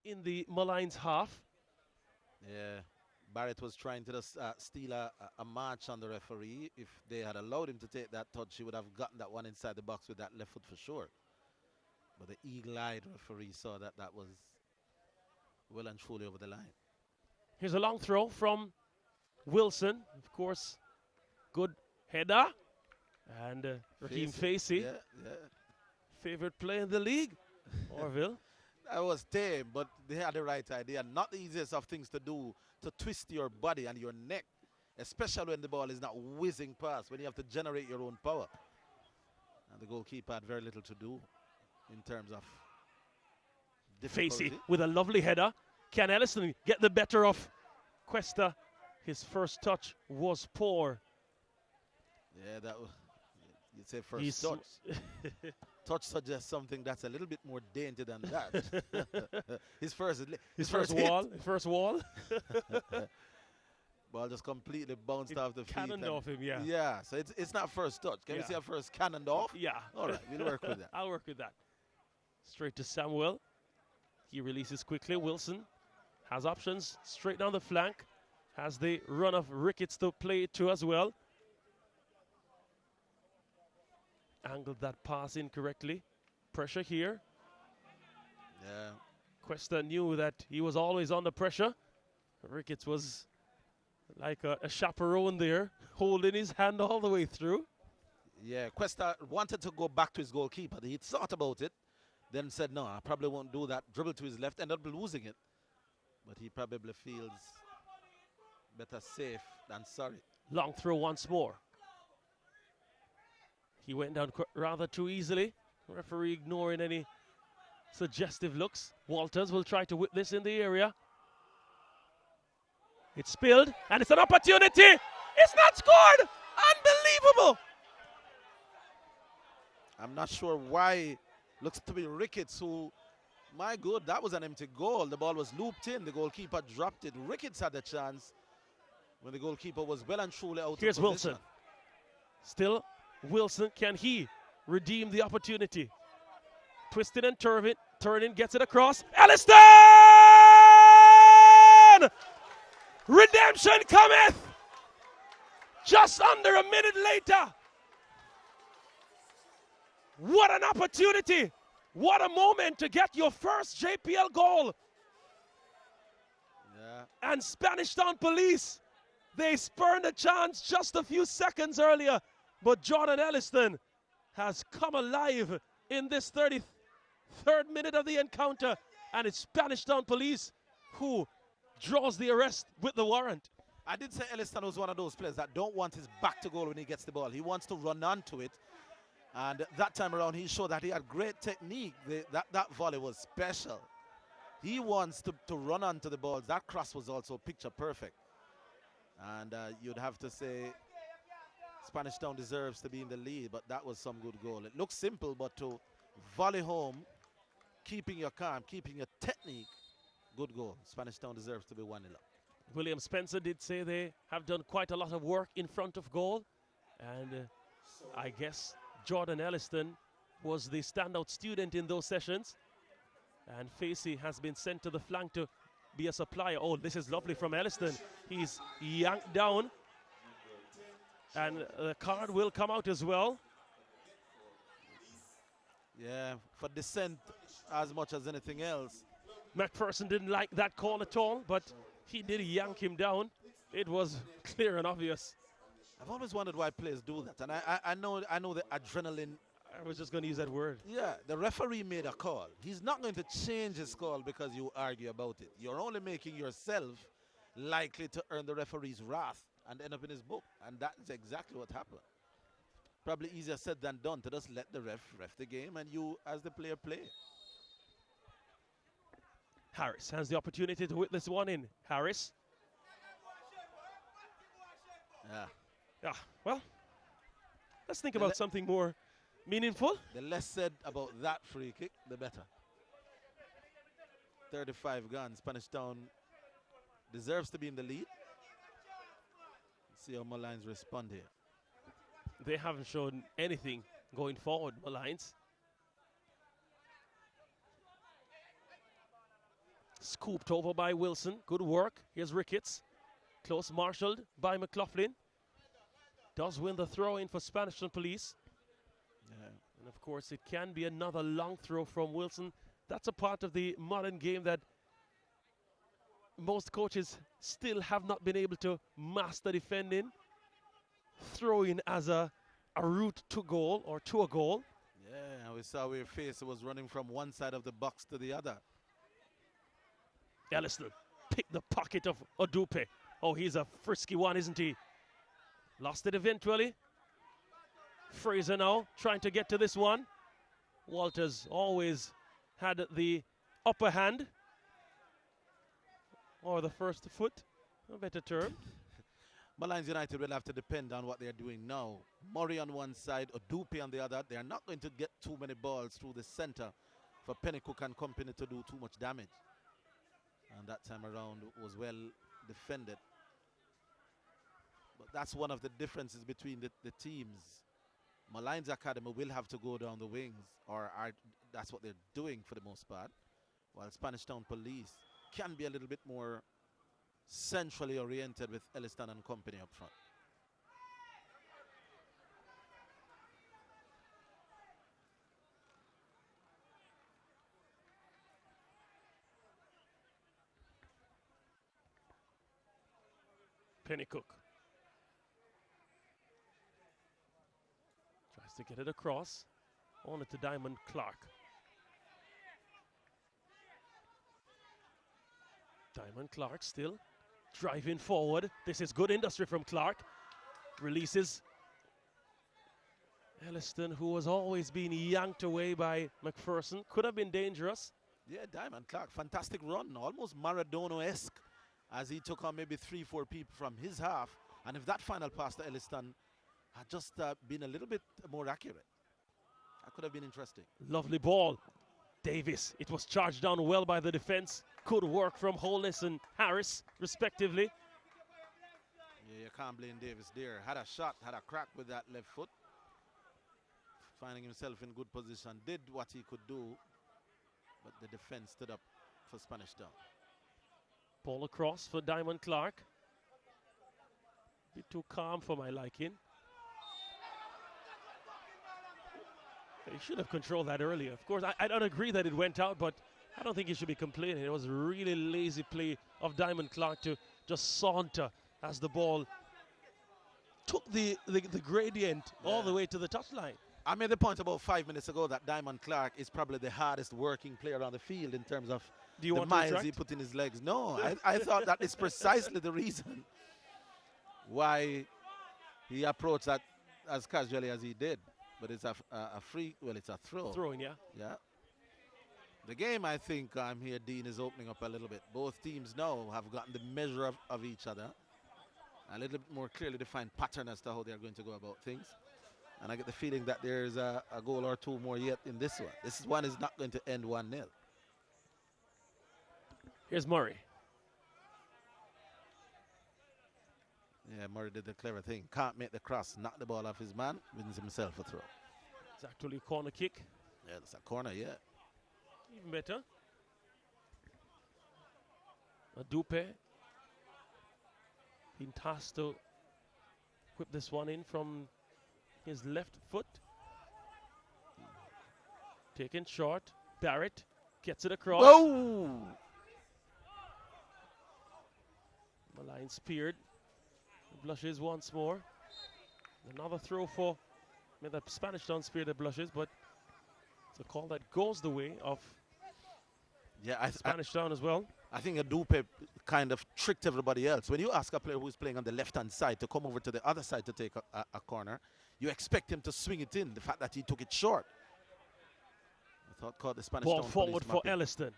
in the Molynes half. Yeah, Barrett was trying to just, steal a march on the referee. If they had allowed him to take that touch, he would have gotten that one inside the box with that left foot for sure. But the eagle-eyed referee saw that that was well and truly over the line. Here's a long throw from Wilson. Of course, good header. And Raheem Facey, yeah. favorite play in the league. Orville. That was tame, but they had the right idea. Not the easiest of things to do, to twist your body and your neck, especially when the ball is not whizzing past, when you have to generate your own power. And the goalkeeper had very little to do in terms of difficulty. Facey with a lovely header. Can Ellison get the better of Cuesta? His first touch was poor. Yeah, that was, you'd say first touch. Touch suggests something that's a little bit more dainty than that. his first wall. Ball just completely bounced off the feet. Cannoned off him, yeah. Yeah, so it's not first touch. Can we see a first cannoned off? Yeah. All right, we'll work with that. I'll work with that. Straight to Samuel. He releases quickly. Wilson has options straight down the flank. Has the run of Ricketts to play it to as well. Angled that pass incorrectly. Pressure here. Yeah. Cuesta knew that he was always under pressure. Ricketts was like a chaperone there, holding his hand all the way through. Yeah, Cuesta wanted to go back to his goalkeeper. He thought about it, then said, no, I probably won't do that. Dribble to his left, ended up losing it. But he probably feels better safe than sorry. Long throw once more. He went down rather too easily. Referee ignoring any suggestive looks. Walters will try to whip this in the area. It's spilled, and it's an opportunity. It's not scored. Unbelievable. I'm not sure why. Looks to be Ricketts who, my God, that was an empty goal. The ball was looped in. The goalkeeper dropped it. Ricketts had the chance when the goalkeeper was well and truly out of position. Here's Wilson. Still Wilson, can he redeem the opportunity? Twisted and turning, gets it across. Aliston! Redemption cometh! Just under a minute later. What an opportunity. What a moment to get your first JPL goal. Yeah. And Spanish Town Police, they spurned a chance just a few seconds earlier. But Jordan Elliston has come alive in this 33rd minute of the encounter. And it's Spanish Town Police who draws the arrest with the warrant. I did say Elliston was one of those players that don't want his back to goal when he gets the ball. He wants to run onto it. And that time around, he showed that he had great technique. That volley was special. He wants to run onto the balls. That cross was also picture perfect. And you'd have to say Spanish Town deserves to be in the lead, but that was some good goal. It looks simple, but to volley home, keeping your calm, keeping your technique, good goal. Spanish Town deserves to be 1-0 up. William Spencer did say they have done quite a lot of work in front of goal. And I guess Jordan Elliston was the standout student in those sessions. And Facey has been sent to the flank to be a supplier. Oh, this is lovely from Elliston. He's yanked down. And the card will come out as well. Yeah, for dissent as much as anything else. McPherson didn't like that call at all, but he did yank him down. It was clear and obvious. I've always wondered why players do that, and I know the adrenaline. I was just going to use that word. Yeah, the referee made a call. He's not going to change his call because you argue about it. You're only making yourself likely to earn the referee's wrath and end up in his book, and that's exactly what happened. Probably easier said than done to just let the ref the game and you as the player play. Harris has the opportunity to whip this one in. Harris. Yeah, well, let's think about something more meaningful. The less said about that free kick, the better. 35 guns. Spanish Town deserves to be in the lead. Let's see how Molynes respond here. They haven't shown anything going forward, Molynes. Scooped over by Wilson. Good work. Here's Ricketts. Close marshaled by McLaughlin. Does win the throw in for Spanish Town Police. Yeah. And of course, it can be another long throw from Wilson. That's a part of the modern game that most coaches still have not been able to master defending. Throwing as a route to goal or to a goal. Yeah, we saw where Face was running from one side of the box to the other. Elliston picked the pocket of Odupe. Oh, he's a frisky one, isn't he? Lost it eventually. Fraser now trying to get to this one. Walters always had the upper hand. Or the first foot, a better term. Molynes United will have to depend on what they're doing now. Murray on one side, Odupe on the other. They're not going to get too many balls through the center for Pennycook and company to do too much damage. And that time around was well defended. But that's one of the differences between the teams. Molynes Academy will have to go down the wings, or that's what they're doing for the most part, while Spanish Town Police can be a little bit more centrally oriented with Elliston and company up front. Pennycook tries to get it across. On it to Diamond Clark. Diamond Clark still driving forward. This is good industry from Clark. Releases Elliston, who was always being yanked away by McPherson. Could have been dangerous. Yeah, Diamond Clark, fantastic run. Almost Maradona-esque as he took on maybe 3-4 people from his half. And if that final pass to Elliston had just been a little bit more accurate, that could have been interesting. Lovely ball. Davis, it was charged down well by the defense. Good work from Holness and Harris, respectively. Yeah, you can't blame Davis there. Had a shot, had a crack with that left foot. Finding himself in good position, did what he could do, but the defense stood up for Spanish Town. Ball across for Diamond Clark. Bit too calm for my liking. He should have controlled that earlier. Of course, I don't agree that it went out, but I don't think he should be complaining. It was a really lazy play of Diamond Clark to just saunter as the ball took the gradient all the way to the touchline. I made the point about 5 minutes ago that Diamond Clark is probably the hardest working player on the field in terms of the miles he put in his legs. No, I thought that is precisely the reason why he approached that as casually as he did. But it's a free, well, it's a throw. Throwing, yeah. Yeah. The game, I think, here, Dean, is opening up a little bit. Both teams now have gotten the measure of each other. A little bit more clearly defined pattern as to how they're going to go about things. And I get the feeling that there's a goal or two more yet in this one. This one is not going to end 1-0. Here's Murray. Yeah, Murray did the clever thing. Can't make the cross, knock the ball off his man, wins himself a throw. It's actually a corner kick. Yeah, it's a corner, yeah. Even better. Odupe being tasked to whip this one in from his left foot. Taken short. Barrett gets it across. Whoa! Molynes speared. Blushes once more. Another throw for the Spanish Town spear that blushes, but it's a call that goes the way of Spanish Town as well. I think Odupe kind of tricked everybody else. When you ask a player who's playing on the left-hand side to come over to the other side to take a corner, you expect him to swing it in. The fact that he took it short. I thought caught the Spanish Ball Town forward for mapping. Elliston.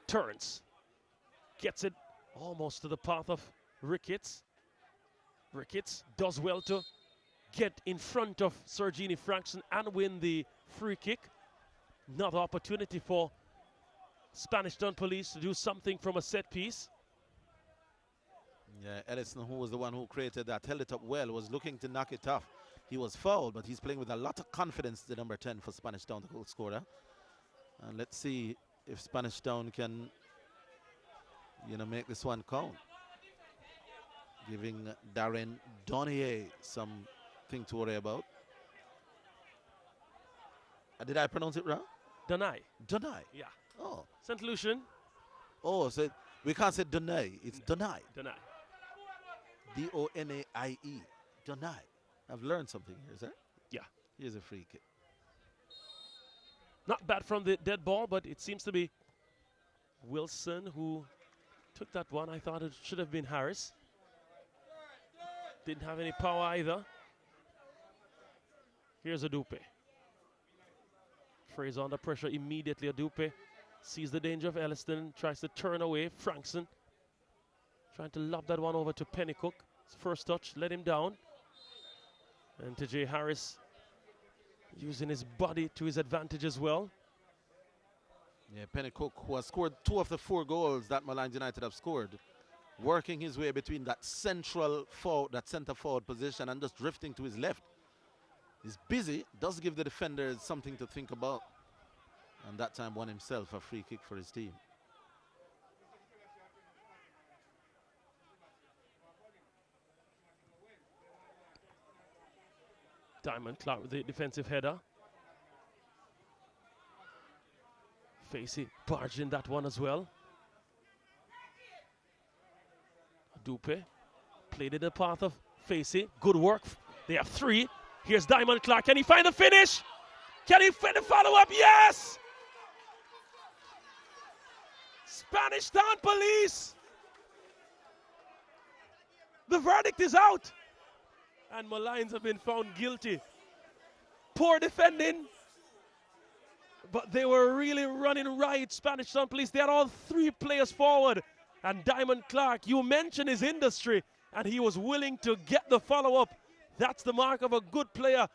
Turns. Gets it almost to the path of Ricketts. Ricketts does well to get in front of Sergini Frankson and win the free kick. Another opportunity for Spanish Town Police to do something from a set piece. Yeah, Ellison, who was the one who created that, held it up well, was looking to knock it off. He was fouled, but he's playing with a lot of confidence, the number 10 for Spanish Town, the goal scorer. And let's see if Spanish Town can you know, make this one count. Giving Darren Donier something to worry about. Did I pronounce it wrong? Donai. Donai. Yeah. Oh. St. Lucian. Oh, so we can't say Donai. It's Donai. Donai. D-O-N-A-I-E. Donai. I've learned something here, sir. Yeah. Here's a free kick. Not bad from the dead ball, but it seems to be Wilson who took that one. I thought it should have been Harris. Didn't have any power either. Here's Adupe. Fraser under pressure immediately. Adupe sees the danger of Elliston, tries to turn away. Frankson trying to lob that one over to Pennycook. His first touch, let him down. And TJ Harris using his body to his advantage as well. Yeah, Pennycook, who has scored 2 of the 4 goals that Molynes United have scored, working his way between that central forward, that center forward position, and just drifting to his left. He's busy, does give the defenders something to think about. And that time won himself a free kick for his team. Diamond Clark with the defensive header. Facey barged in that one as well. Adupe played in the path of Facey. Good work. They have 3. Here's Diamond Clark. Can he find the finish? Can he find the follow-up? Yes! Spanish Town Police. The verdict is out. And Molynes have been found guilty. Poor defending. But they were really running riot, Spanish Town Police. They had all 3 players forward. And Diamond Clark, you mentioned his industry, and he was willing to get the follow-up. That's the mark of a good player.